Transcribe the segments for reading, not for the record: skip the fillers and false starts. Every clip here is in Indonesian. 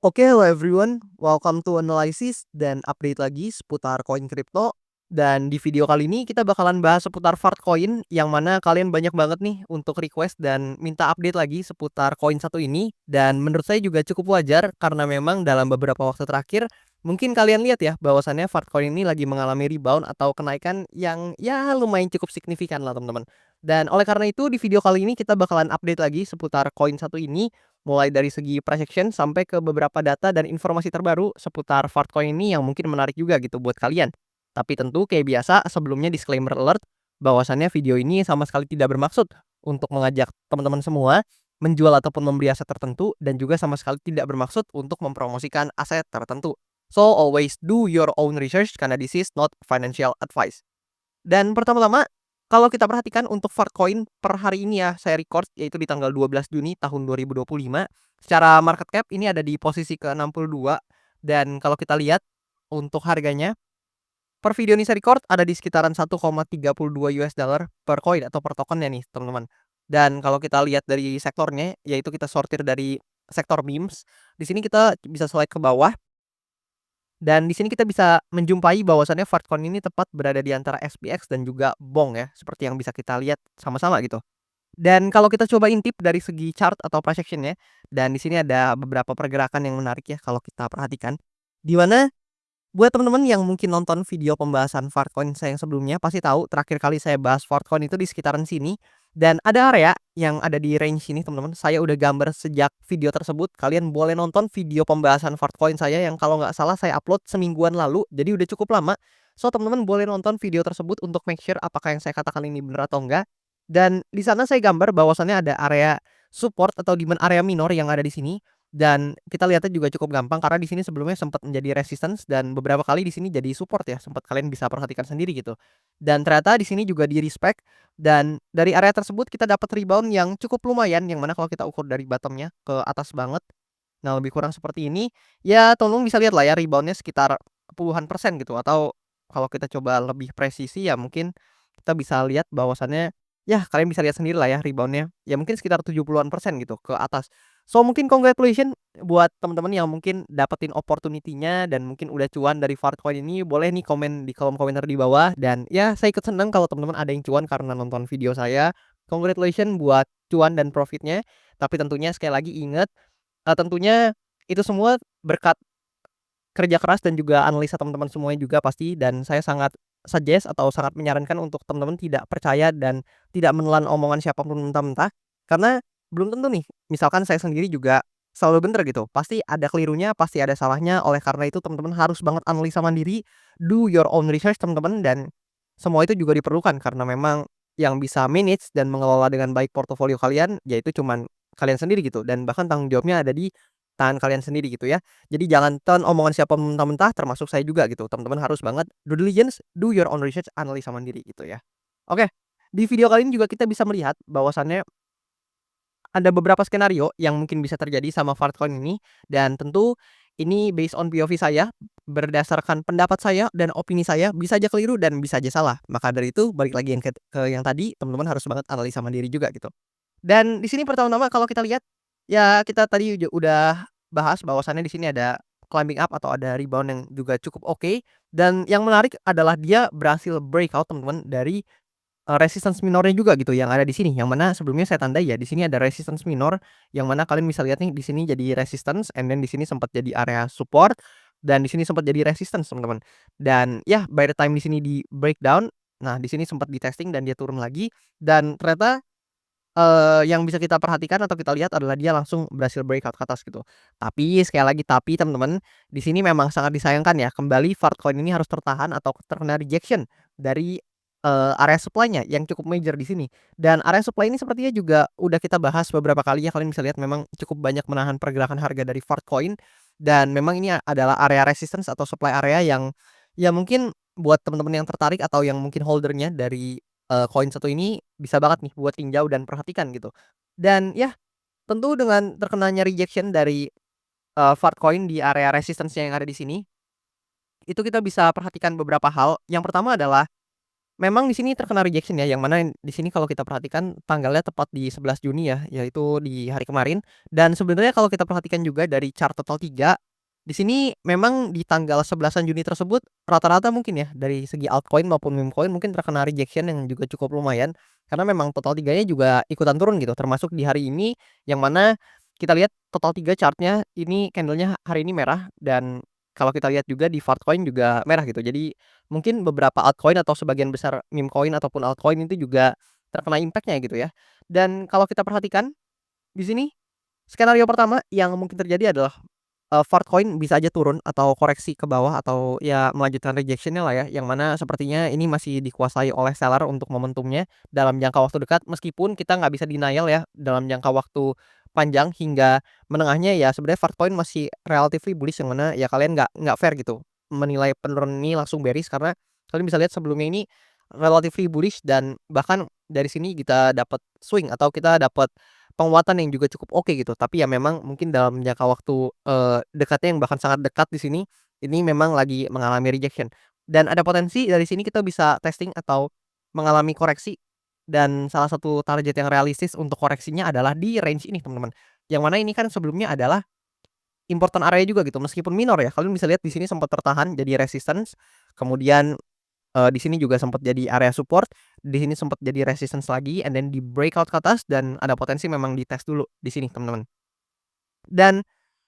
Oke, hello everyone. Welcome to analysis dan update lagi seputar koin kripto. Dan di video kali ini kita bakalan bahas seputar Fartcoin yang mana kalian banyak banget nih untuk request dan minta update lagi seputar koin satu ini. Dan menurut saya juga cukup wajar karena memang dalam beberapa waktu terakhir mungkin kalian lihat ya bahwasannya Fartcoin ini lagi mengalami rebound atau kenaikan yang ya lumayan cukup signifikan lah teman-teman. Dan oleh karena itu di video kali ini kita bakalan update lagi seputar koin satu ini mulai dari segi price action sampai ke beberapa data dan informasi terbaru seputar Fartcoin ini yang mungkin menarik juga gitu buat kalian. Tapi tentu kayak biasa sebelumnya disclaimer alert bahwasannya video ini sama sekali tidak bermaksud untuk mengajak teman-teman semua menjual ataupun membeli aset tertentu dan juga sama sekali tidak bermaksud untuk mempromosikan aset tertentu. So always do your own research karena this is not financial advice. Dan pertama-tama, kalau kita perhatikan untuk Fartcoin per hari ini ya, saya record yaitu di tanggal 12 Juni tahun 2025. Secara market cap ini ada di posisi ke-62 dan kalau kita lihat untuk harganya per video ini saya record ada di sekitaran 1,32 US dollar per koin atau per tokennya nih, teman-teman. Dan kalau kita lihat dari sektornya, yaitu kita sortir dari sektor memes, di sini kita bisa slide ke bawah dan di sini kita bisa menjumpai bahwasannya Fartcoin ini tepat berada di antara SPX dan juga BONG ya, seperti yang bisa kita lihat sama-sama gitu. Dan kalau kita coba intip dari segi chart atau price action-nya, dan di sini ada beberapa pergerakan yang menarik ya kalau kita perhatikan. Di mana buat teman-teman yang mungkin nonton video pembahasan Fartcoin saya yang sebelumnya pasti tahu terakhir kali saya bahas Fartcoin itu di sekitaran sini dan ada area yang ada di range ini teman-teman. Saya udah gambar sejak video tersebut. Kalian boleh nonton video pembahasan Fartcoin saya yang kalau nggak salah saya upload semingguan lalu. Jadi udah cukup lama. So teman-teman boleh nonton video tersebut untuk make sure apakah yang saya katakan ini benar atau enggak. Dan di sana saya gambar bahwasannya ada area support atau demand area minor yang ada di sini. Dan kita lihatnya juga cukup gampang karena di sini sebelumnya sempat menjadi resistance dan beberapa kali di sini jadi support ya, sempat kalian bisa perhatikan sendiri gitu. Dan ternyata di sini juga di-respect dan dari area tersebut kita dapat rebound yang cukup lumayan yang mana kalau kita ukur dari bottomnya ke atas banget. Nah, lebih kurang seperti ini. Ya, teman-teman bisa lihat lah ya reboundnya sekitar puluhan persen gitu atau kalau kita coba lebih presisi ya mungkin kita bisa lihat bahwasannya ya kalian bisa lihat sendiri lah ya reboundnya. Ya mungkin sekitar 70-an persen gitu ke atas. So mungkin congratulations buat teman-teman yang mungkin dapetin opportunity-nya dan mungkin udah cuan dari Fartcoin ini, boleh nih komen di kolom komentar di bawah dan ya saya ikut senang kalau teman-teman ada yang cuan karena nonton video saya. Congratulations buat cuan dan profitnya. Tapi tentunya sekali lagi ingat, tentunya itu semua berkat kerja keras dan juga analisa teman-teman semuanya juga pasti dan saya sangat suggest atau sangat menyarankan untuk teman-teman tidak percaya dan tidak menelan omongan siapapun mentah-mentah. Karena belum tentu nih, misalkan saya sendiri juga selalu bener gitu, pasti ada kelirunya, pasti ada salahnya. Oleh karena itu teman-teman harus banget analisa mandiri, do your own research teman-teman dan semua itu juga diperlukan karena memang yang bisa manage dan mengelola dengan baik portofolio kalian, yaitu cuman kalian sendiri gitu dan bahkan tanggung jawabnya ada di tangan kalian sendiri gitu ya. Jadi jangan telan omongan siapa mentah-mentah termasuk saya juga gitu. Teman-teman harus banget due diligence, do your own research, analisa mandiri gitu ya. Oke, di video kali ini juga kita bisa melihat bahwasannya ada beberapa skenario yang mungkin bisa terjadi sama Fartcoin ini dan tentu ini based on POV saya, berdasarkan pendapat saya dan opini saya, bisa aja keliru dan bisa aja salah. Maka dari itu balik lagi yang ke yang tadi, teman-teman harus banget analisa mandiri juga gitu. Dan di sini pertama-tama kalau kita lihat, ya kita tadi udah bahas bahwasannya di sini ada climbing up atau ada rebound yang juga cukup oke, dan yang menarik adalah dia berhasil breakout teman-teman dari, resistance minornya juga gitu yang ada di sini, yang mana sebelumnya saya tandai ya di sini ada resistance minor, yang mana kalian bisa lihat nih di sini jadi resistance and then di sini sempat jadi area support, dan di sini sempat jadi resistance teman-teman. Dan ya by the time di sini di breakdown, nah di sini sempat di-testing dan dia turun lagi, dan ternyata yang bisa kita perhatikan atau kita lihat adalah dia langsung berhasil breakout ke atas gitu. Tapi sekali lagi tapi teman-teman, di sini memang sangat disayangkan ya kembali Fartcoin ini harus tertahan atau terkena rejection dari, area supply-nya yang cukup major di sini. Dan area supply ini sepertinya juga udah kita bahas beberapa kali ya, kalian bisa lihat memang cukup banyak menahan pergerakan harga dari Fartcoin dan memang ini adalah area resistance atau supply area yang ya mungkin buat teman-teman yang tertarik atau yang mungkin holdernya dari koin satu ini bisa banget nih buat tinjau dan perhatikan gitu. Dan ya tentu dengan terkenanya rejection dari, Fartcoin di area resistance yang ada di sini, itu kita bisa perhatikan beberapa hal. Yang pertama adalah Memang di sini terkena rejection ya, yang mana di sini kalau kita perhatikan tanggalnya tepat di 11 Juni ya, yaitu di hari kemarin. Dan sebenarnya kalau kita perhatikan juga dari chart total 3 di sini memang di tanggal 11-an Juni tersebut rata-rata mungkin ya dari segi altcoin maupun meme coin mungkin terkena rejection yang juga cukup lumayan, karena memang total 3-nya juga ikutan turun gitu, termasuk di hari ini yang mana kita lihat total 3 chart-nya ini candle-nya hari ini merah dan kalau kita lihat juga di Fartcoin juga merah gitu. Jadi mungkin beberapa altcoin atau sebagian besar meme coin ataupun altcoin itu juga terkena impact-nya gitu ya. Dan kalau kita perhatikan di sini skenario pertama yang mungkin terjadi adalah, Fartcoin bisa aja turun atau koreksi ke bawah atau ya melanjutkan rejection-nya lah ya, yang mana sepertinya ini masih dikuasai oleh seller untuk momentumnya dalam jangka waktu dekat, meskipun kita nggak bisa denial ya dalam jangka waktu panjang hingga menengahnya ya sebenarnya Fartcoin masih relatively bullish, yang mana ya kalian nggak fair gitu menilai penurunan ini langsung bearish, karena kalian bisa lihat sebelumnya ini relatively bullish dan bahkan dari sini kita dapat swing atau kita dapat penguatan yang juga cukup oke gitu. Tapi ya memang mungkin dalam jangka waktu, dekatnya yang bahkan sangat dekat di sini, ini memang lagi mengalami rejection. Dan ada potensi dari sini kita bisa testing atau mengalami koreksi, dan salah satu target yang realistis untuk koreksinya adalah di range ini teman-teman. Yang mana ini kan sebelumnya adalah important area juga gitu, meskipun minor ya, kalian bisa lihat di sini sempat tertahan jadi resistance, kemudian di sini juga sempat jadi area support, di sini sempat jadi resistance lagi, and then di breakout ke atas dan ada potensi memang dites dulu di sini teman-teman. Dan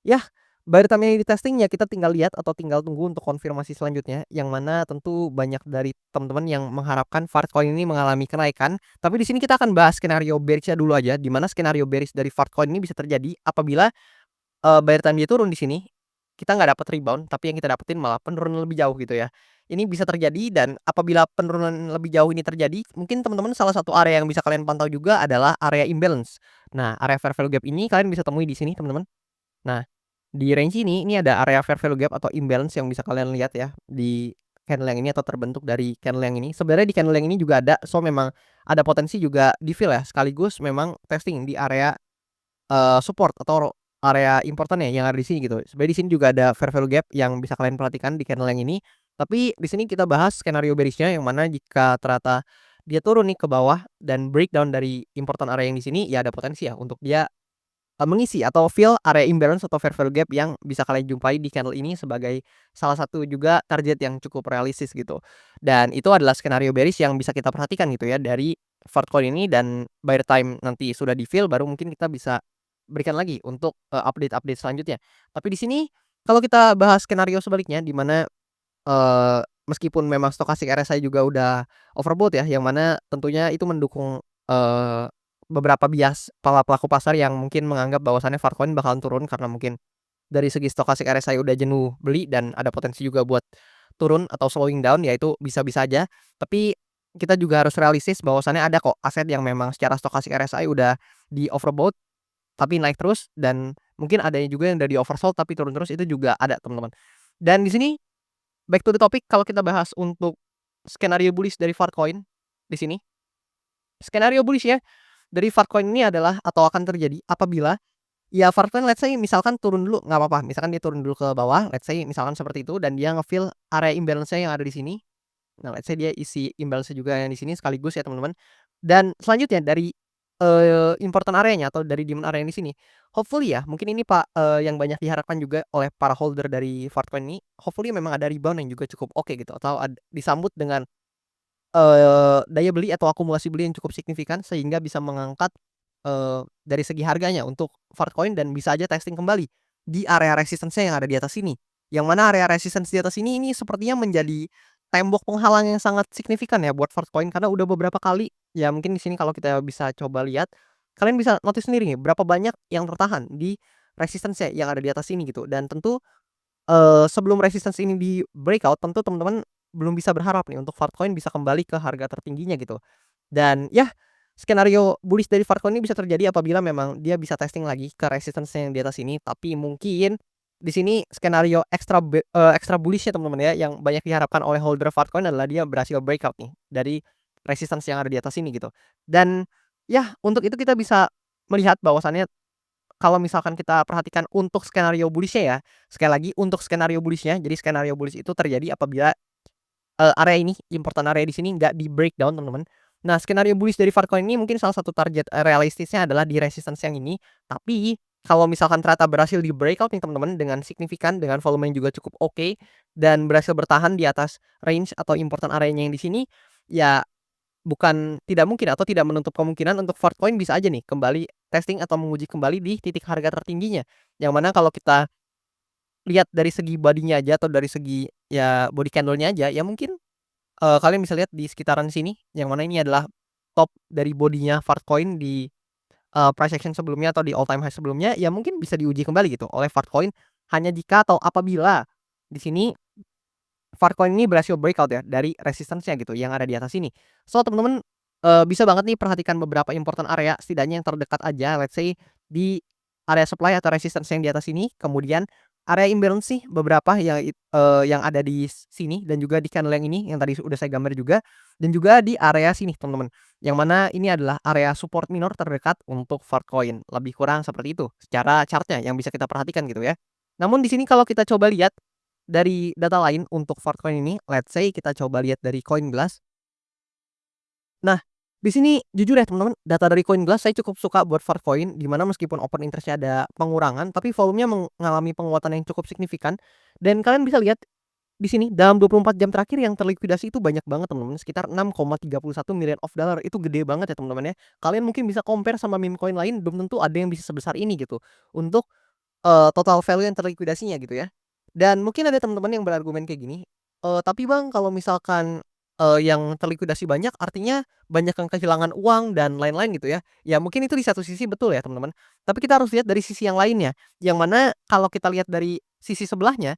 yah, by the time ini di-testing ya kita tinggal lihat atau tinggal tunggu untuk konfirmasi selanjutnya, yang mana tentu banyak dari teman-teman yang mengharapkan Fartcoin ini mengalami kenaikan. Tapi di sini kita akan bahas skenario bearish-nya dulu aja, di mana skenario bearish dari Fartcoin ini bisa terjadi apabila by the time dia turun di sini, kita nggak dapat rebound, tapi yang kita dapetin malah penurunan lebih jauh gitu ya. Ini bisa terjadi dan apabila penurunan lebih jauh ini terjadi, mungkin teman-teman salah satu area yang bisa kalian pantau juga adalah area imbalance. Nah, area fair value gap ini kalian bisa temui di sini teman-teman. Nah, di range ini ada area fair value gap atau imbalance yang bisa kalian lihat ya, di candle yang ini atau terbentuk dari candle yang ini. Sebenarnya di candle yang ini juga ada, so memang ada potensi juga di-fill ya, sekaligus memang testing di area support atau area important ya yang ada di sini gitu. Sebenarnya di sini juga ada fair value gap yang bisa kalian perhatikan di candle yang ini. Tapi di sini kita bahas skenario bearish-nya, yang mana jika ternyata dia turun nih ke bawah dan breakdown dari important area yang di sini, ya ada potensi ya untuk dia, mengisi atau fill area imbalance atau fair value gap yang bisa kalian jumpai di candle ini sebagai salah satu juga target yang cukup realistis gitu. Dan itu adalah skenario bearish yang bisa kita perhatikan gitu ya dari Fartcoin ini, dan by the time nanti sudah di-fill baru mungkin kita bisa berikan lagi untuk, update-update selanjutnya. Tapi di sini kalau kita bahas skenario sebaliknya di mana, meskipun memang stochastic RSI juga udah overbought ya, yang mana tentunya itu mendukung, beberapa bias para pelaku pasar yang mungkin menganggap bahwasannya Fartcoin bakalan turun karena mungkin dari segi stochastic RSI udah jenuh beli dan ada potensi juga buat turun atau slowing down, ya itu bisa-bisa aja. Tapi kita juga harus realistis bahwasannya ada kok aset yang memang secara stochastic RSI udah di overbought tapi naik terus, dan mungkin ada juga yang udah di oversold tapi turun terus, itu juga ada teman-teman. Dan di sini back to the topic, kalau kita bahas untuk skenario bullish dari Fartcoin di sini, skenario bullish ya dari Fartcoin ini adalah atau akan terjadi apabila ya Fartcoin let's say misalkan turun dulu nggak apa-apa, misalkan dia turun dulu ke bawah, let's say misalkan seperti itu dan dia nge-fill area imbalance-nya yang ada di sini. Nah, let's say dia isi imbalance juga yang di sini sekaligus ya teman-teman. Dan selanjutnya dari, important area-nya atau dari demand area yang di sini, hopefully ya mungkin ini Pak, yang banyak diharapkan juga oleh para holder dari Fartcoin ini, hopefully memang ada rebound yang juga cukup oke gitu atau disambut dengan, daya beli atau akumulasi beli yang cukup signifikan sehingga bisa mengangkat, dari segi harganya untuk Fartcoin dan bisa aja testing kembali di area resistance-nya yang ada di atas sini. Yang mana area resistance di atas ini sepertinya menjadi tembok penghalang yang sangat signifikan ya buat Fartcoin, karena udah beberapa kali ya mungkin di sini kalau kita bisa coba lihat, kalian bisa notice sendiri nih berapa banyak yang tertahan di resistance-nya yang ada di atas sini gitu. Dan tentu sebelum resistance ini di breakout, tentu teman-teman belum bisa berharap nih untuk Fartcoin bisa kembali ke harga tertingginya gitu. Dan ya, skenario bullish dari Fartcoin ini bisa terjadi apabila memang dia bisa testing lagi ke resistance-nya yang di atas ini, tapi mungkin di sini skenario ekstra bullish-nya teman-teman ya, yang banyak diharapkan oleh holder Fartcoin adalah dia berhasil breakout nih dari resistance yang ada di atas ini gitu. Dan ya, untuk itu kita bisa melihat bahwasannya kalau misalkan kita perhatikan untuk skenario bullish-nya ya, sekali lagi untuk skenario bullish-nya, jadi skenario bullish itu terjadi apabila area ini, important area di sini nggak di-breakdown teman-teman. Nah, skenario bullish dari Farcoin ini mungkin salah satu target, realistisnya adalah di resistance yang ini, tapi kalau misalkan ternyata berhasil di-breakout nih teman-teman dengan signifikan, dengan volume yang juga cukup oke, dan berhasil bertahan di atas range atau important area-nya yang di sini, ya bukan tidak mungkin atau tidak menutup kemungkinan untuk Farcoin bisa aja nih kembali testing atau menguji kembali di titik harga tertingginya. Yang mana kalau kita lihat dari segi body-nya aja atau dari segi, ya body candle-nya aja, ya mungkin kalian bisa lihat di sekitaran sini, yang mana ini adalah top dari bodinya Fartcoin di, price action sebelumnya atau di all time high sebelumnya, ya mungkin bisa diuji kembali gitu oleh Fartcoin, hanya jika atau apabila di sini Fartcoin ini berhasil breakout ya dari resistance-nya gitu yang ada di atas sini. So temen-temen, bisa banget nih perhatikan beberapa important area setidaknya yang terdekat aja, let's say di area supply atau resistance yang di atas ini, kemudian area imbalance sih beberapa yang ada di sini dan juga di candle yang ini yang tadi udah saya gambar juga, dan juga di area sini temen-temen, yang mana ini adalah area support minor terdekat untuk Fartcoin, lebih kurang seperti itu secara chart-nya yang bisa kita perhatikan gitu ya. Namun di sini kalau kita coba lihat dari data lain untuk Fartcoin ini, let's say kita coba lihat dari CoinGlass. Nah, di sini jujur ya teman-teman, data dari CoinGlass saya cukup suka buat Fartcoin, di mana meskipun open interest-nya ada pengurangan, tapi volumenya mengalami penguatan yang cukup signifikan. Dan kalian bisa lihat di sini dalam 24 jam terakhir yang terlikuidasi itu banyak banget teman-teman, sekitar 6,31 million of dollar, itu gede banget ya teman-teman ya. Kalian mungkin bisa compare sama meme coin lain, belum tentu ada yang bisa sebesar ini gitu, untuk total value yang terlikuidasinya gitu ya. Dan mungkin ada teman-teman yang berargumen kayak gini, "Tapi Bang kalau misalkan, yang terlikuidasi banyak artinya banyak yang kehilangan uang dan lain-lain," gitu ya. Ya mungkin itu di satu sisi betul ya teman-teman, tapi kita harus lihat dari sisi yang lainnya, yang mana kalau kita lihat dari sisi sebelahnya,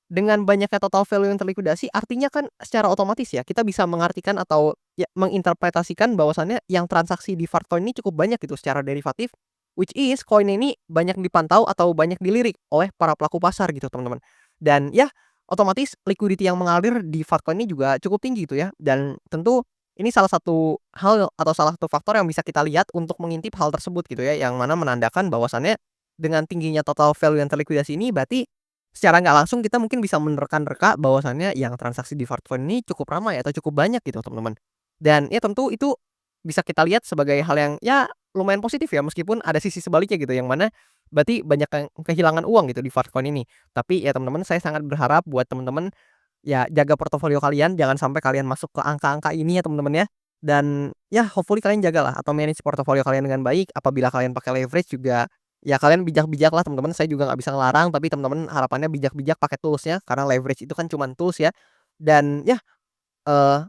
dengan banyaknya total value yang terlikuidasi artinya kan secara otomatis ya kita bisa mengartikan atau ya menginterpretasikan bahwasannya yang transaksi di Fartcoin ini cukup banyak gitu secara derivatif, which is koin ini banyak dipantau atau banyak dilirik oleh para pelaku pasar gitu teman-teman. Dan ya otomatis liquidity yang mengalir di Fartcoin ini juga cukup tinggi gitu ya, dan tentu ini salah satu hal atau salah satu faktor yang bisa kita lihat untuk mengintip hal tersebut gitu ya, yang mana menandakan bahwasannya dengan tingginya total value yang terlikuidasi ini berarti secara nggak langsung kita mungkin bisa menerka-nerka bahwasannya yang transaksi di Fartcoin ini cukup ramai atau cukup banyak gitu teman-teman. Dan ya tentu itu bisa kita lihat sebagai hal yang ya lumayan positif ya, meskipun ada sisi sebaliknya gitu yang mana berarti banyak yang kehilangan uang gitu di Fartcoin ini. Tapi ya teman-teman saya sangat berharap buat teman-teman ya jaga portofolio kalian, jangan sampai kalian masuk ke angka-angka ini ya teman-teman ya. Dan ya hopefully kalian jagalah atau manage portofolio kalian dengan baik, apabila kalian pakai leverage juga ya kalian bijak-bijak lah teman-teman, saya juga nggak bisa ngelarang, tapi teman-teman harapannya bijak-bijak pakai tools-nya, karena leverage itu kan cuman tools ya. Dan ya,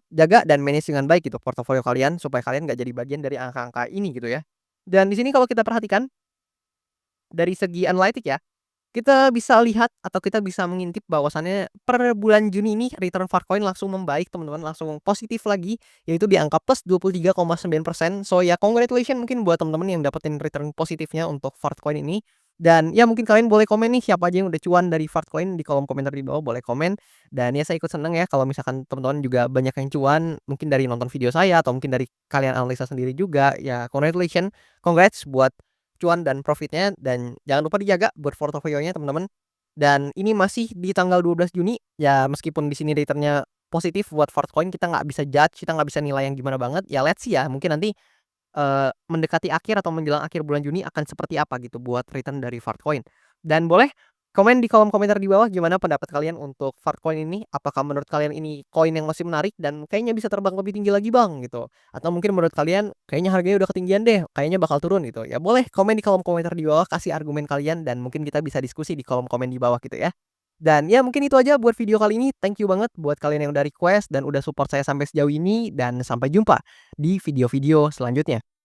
jaga dan manage dengan baik gitu portofolio kalian, supaya kalian nggak jadi bagian dari angka-angka ini gitu ya. Dan di sini kalau kita perhatikan, dari segi analitik ya, kita bisa lihat atau kita bisa mengintip bahwasannya per bulan Juni ini return Farcoin langsung membaik teman-teman, langsung positif lagi, yaitu di angka plus 23,9%. So ya congratulations mungkin buat teman-teman yang dapetin return positifnya untuk Farcoin ini. Dan ya mungkin kalian boleh komen nih siapa aja yang udah cuan dari Farcoin di kolom komentar di bawah, boleh komen. Dan ya saya ikut seneng ya kalau misalkan teman-teman juga banyak yang cuan, mungkin dari nonton video saya atau mungkin dari kalian analisa sendiri juga. Ya congratulations, congrats buat cuan dan profitnya, dan jangan lupa dijaga buat portofolionya teman-teman. Dan ini masih di tanggal 12 Juni, ya meskipun di sini returnnya positif buat Fartcoin, kita nggak bisa judge, kita nggak bisa nilai yang gimana banget, ya let's see ya, mungkin nanti, mendekati akhir atau menjelang akhir bulan Juni akan seperti apa gitu buat return dari Fartcoin. Dan boleh komen di kolom komentar di bawah gimana pendapat kalian untuk Fartcoin ini, apakah menurut kalian ini koin yang masih menarik dan kayaknya bisa terbang lebih tinggi lagi Bang, gitu? Atau mungkin menurut kalian kayaknya harganya udah ketinggian deh, kayaknya bakal turun gitu. Ya boleh komen di kolom komentar di bawah, kasih argumen kalian dan mungkin kita bisa diskusi di kolom komen di bawah gitu ya. Dan ya mungkin itu aja buat video kali ini, thank you banget buat kalian yang udah request dan udah support saya sampai sejauh ini, dan sampai jumpa di video-video selanjutnya.